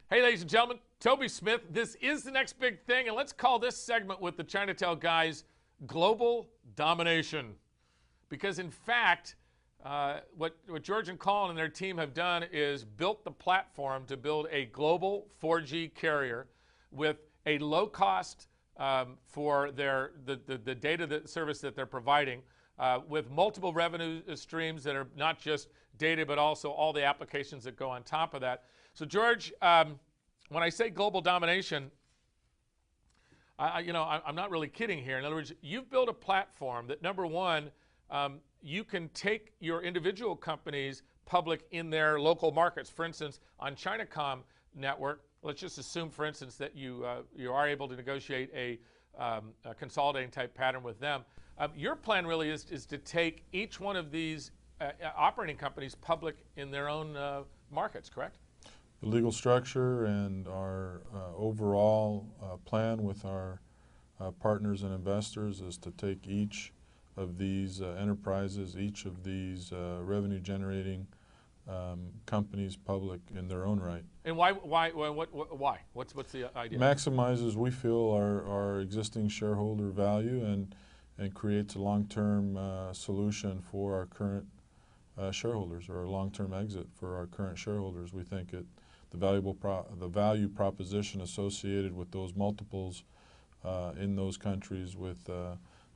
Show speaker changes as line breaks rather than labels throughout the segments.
Hey, ladies and gentlemen, Toby Smith. This is the next big thing, and let's call this segment with the Chinatel guys Global Domination. Because, in fact, what George and Colin and their team have done is built the platform to build a global 4G carrier with a low cost for the data service that they're providing, with multiple revenue streams that are not just data, but also all the applications that go on top of that. So, George, when I say global domination, I'm not really kidding here. In other words, you've built a platform that, number one, you can take your individual companies public in their local markets. For instance, on Chinacom network, let's just assume, for instance, that you are able to negotiate a consolidating type pattern with them. Your plan really is to take each one of these operating companies public in their own markets, correct?
The legal structure and our overall plan with our partners and investors is to take each of these enterprises, each of these revenue-generating companies public in their own right.
And why? What's the idea?
Maximizes, we feel, our existing shareholder value and creates a long-term solution for our current shareholders, or a long-term exit for our current shareholders. We think the value proposition associated with those multiples in those countries with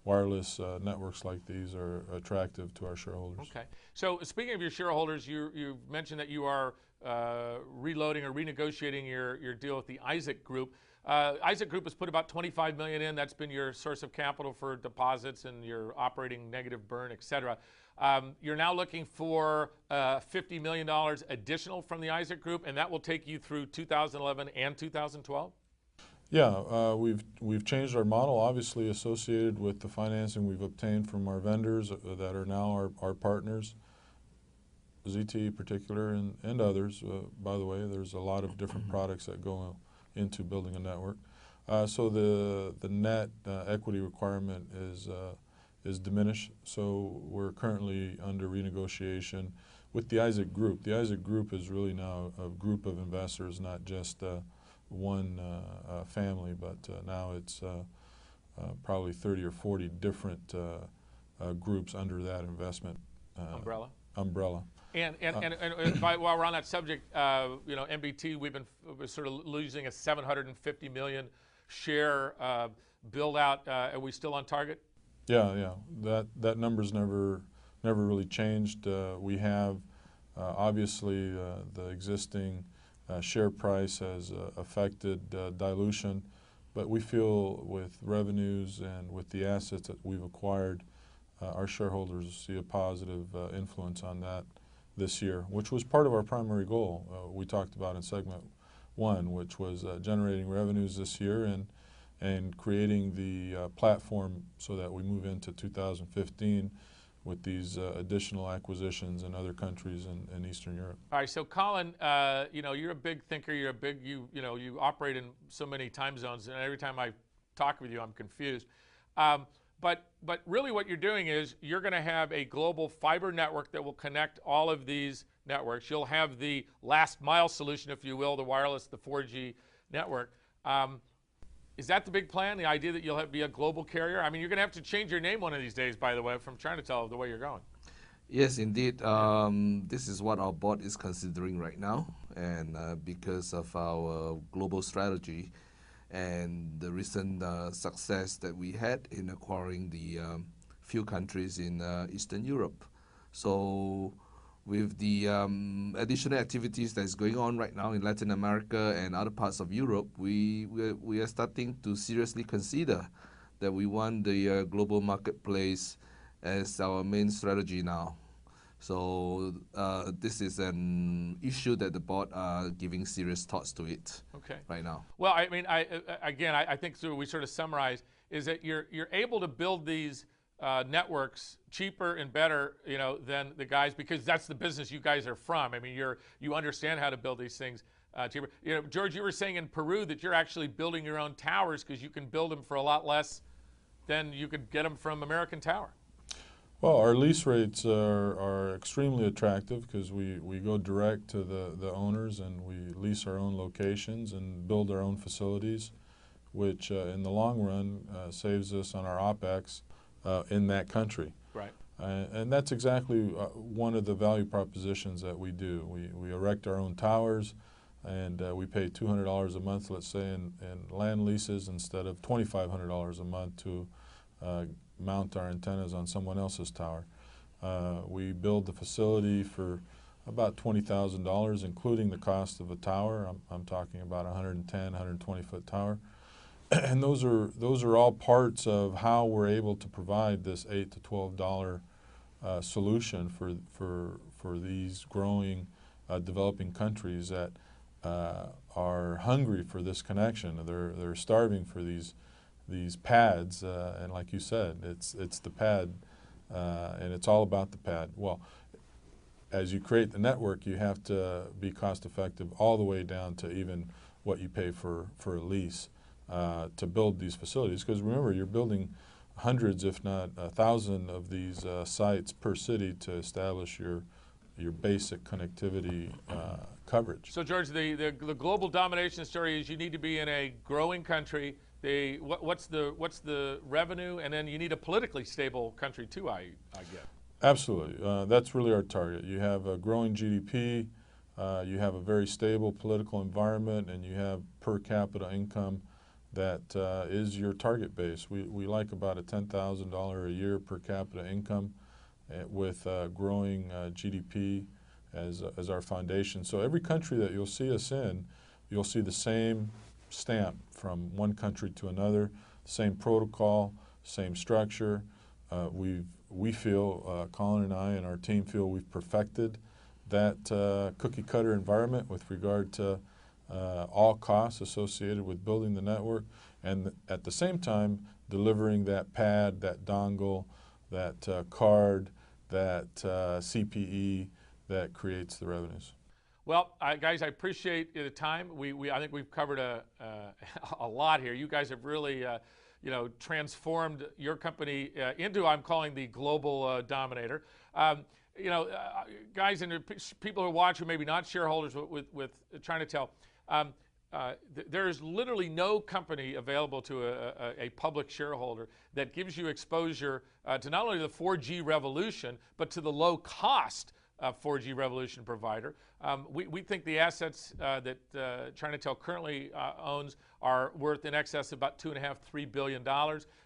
wireless networks like these are attractive to our shareholders.
Okay. So speaking of your shareholders, you've mentioned that you are reloading or renegotiating your deal with the Isaac Group. Isaac Group has put about $25 million in. That's been your source of capital for deposits and your operating negative burn, et cetera. You're now looking for $50 million additional from the Isaac Group, and that will take you through 2011 and 2012?
Yeah, we've changed our model, obviously associated with the financing we've obtained from our vendors that are now our partners, ZTE in particular, and others. By the way, there's a lot of different products that go into building a network. So the net equity requirement is diminished. So we're currently under renegotiation with the Isaac Group. The Isaac Group is really now a group of investors, not just one family, but now it's probably 30 or 40 different groups under that investment umbrella.
And while we're on that subject, NBT, we're sort of losing a 750 million share build out. Are we still on target?
Yeah. That number's never really changed. We have obviously the existing share price has affected dilution, but we feel with revenues and with the assets that we've acquired, our shareholders see a positive influence on that this year, which was part of our primary goal we talked about in segment 1, which was generating revenues this year and creating the platform so that we move into 2015 with these additional acquisitions in other countries in Eastern Europe.
All right, so Colin, you're a big thinker. You're a big you operate in so many time zones, and every time I talk with you, I'm confused. But really, what you're doing is you're going to have a global fiber network that will connect all of these networks. You'll have the last mile solution, if you will, the wireless, the 4G network. Is that the big plan, the idea that you'll be a global carrier? I mean, you're going to have to change your name one of these days, by the way, from Chinatel, the way you're going.
Yes, indeed. This is what our board is considering right now. And because of our global strategy and the recent success that we had in acquiring the few countries in Eastern Europe. So with the additional activities that's going on right now in Latin America and other parts of Europe, we are starting to seriously consider that we want the global marketplace as our main strategy now. So this is an issue that the board are giving serious thoughts to it right now.
Well, I mean, I think so we sort of summarize is that you're able to build these networks cheaper and better, than the guys, because that's the business you guys are from. I mean, you understand how to build these things cheaper. George, you were saying in Peru that you're actually building your own towers because you can build them for a lot less than you could get them from American Tower.
Well, our lease rates are extremely attractive because we go direct to the owners and we lease our own locations and build our own facilities, which in the long run saves us on our OPEX in that country.
Right.
And that's exactly one of the value propositions that we do. We erect our own towers, and we pay $200 a month, let's say, in land leases instead of $2,500 a month to mount our antennas on someone else's tower. We build the facility for about $20,000, including the cost of a tower. I'm talking about a 110, 120-foot tower. And those are all parts of how we're able to provide this $8 to $12 solution for these growing, developing countries that are hungry for this connection. They're starving for these pads, and like you said, it's the pad, and it's all about the pad. Well, as you create the network, you have to be cost effective all the way down to even what you pay for a lease to build these facilities. Because remember, you're building hundreds, if not 1,000, of these sites per city to establish your basic connectivity coverage.
So George, the global domination story is you need to be in a growing country. What's the revenue, and then you need a politically stable country too, I get.
Absolutely. That's really our target. You have a growing GDP, you have a very stable political environment, and you have per capita income that is your target base. We like about a $10,000 a year per capita income with growing GDP as our foundation. So every country that you'll see us in, you'll see the same stamp from one country to another, same protocol, same structure. We feel, Colin and I and our team feel we've perfected that cookie cutter environment with regard to all costs associated with building the network, and at the same time delivering that pad, that dongle, that card, that CPE that creates the revenues.
Well, guys, I appreciate the time. I think we've covered a lot here. You guys have really transformed your company into, I'm calling, the global dominator. Guys and people who watch who maybe not shareholders with Chinatel, there's literally no company available to a public shareholder that gives you exposure to not only the 4G revolution, but to the low cost 4G revolution provider. We think the assets that Chinatel currently owns are worth in excess of about $2.5–3 billion.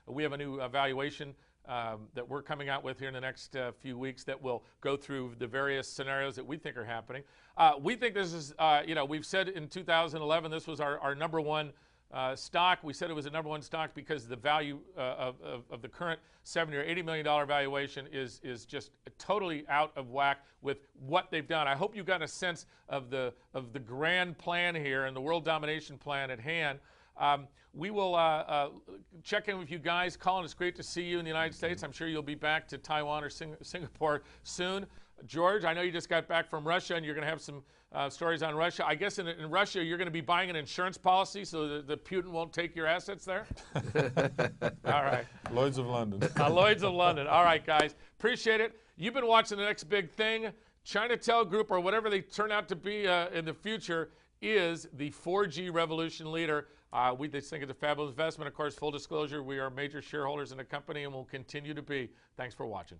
We have a new evaluation that we're coming out with here in the next few weeks that will go through the various scenarios that we think are happening. We think this is, we've said in 2011 this was our number one stock. We said it was a number one stock because the value of the current $70 or $80 million valuation is just totally out of whack with what they've done. I hope you got a sense of the grand plan here and the world domination plan at hand. We will check in with you guys. Colin, it's great to see you in the United States. I'm sure you'll be back to Taiwan or Singapore soon. George, I know you just got back from Russia and you're going to have some stories on Russia. I guess in Russia you're going to be buying an insurance policy so that Putin won't take your assets there? All right.
Lloyd's of London.
Lloyd's of London. All right, guys. Appreciate it. You've been watching the next big thing. Chinatel Group, or whatever they turn out to be in the future, is the 4G revolution leader. We just think it's a fabulous investment. Of course, full disclosure, we are major shareholders in the company and will continue to be. Thanks for watching.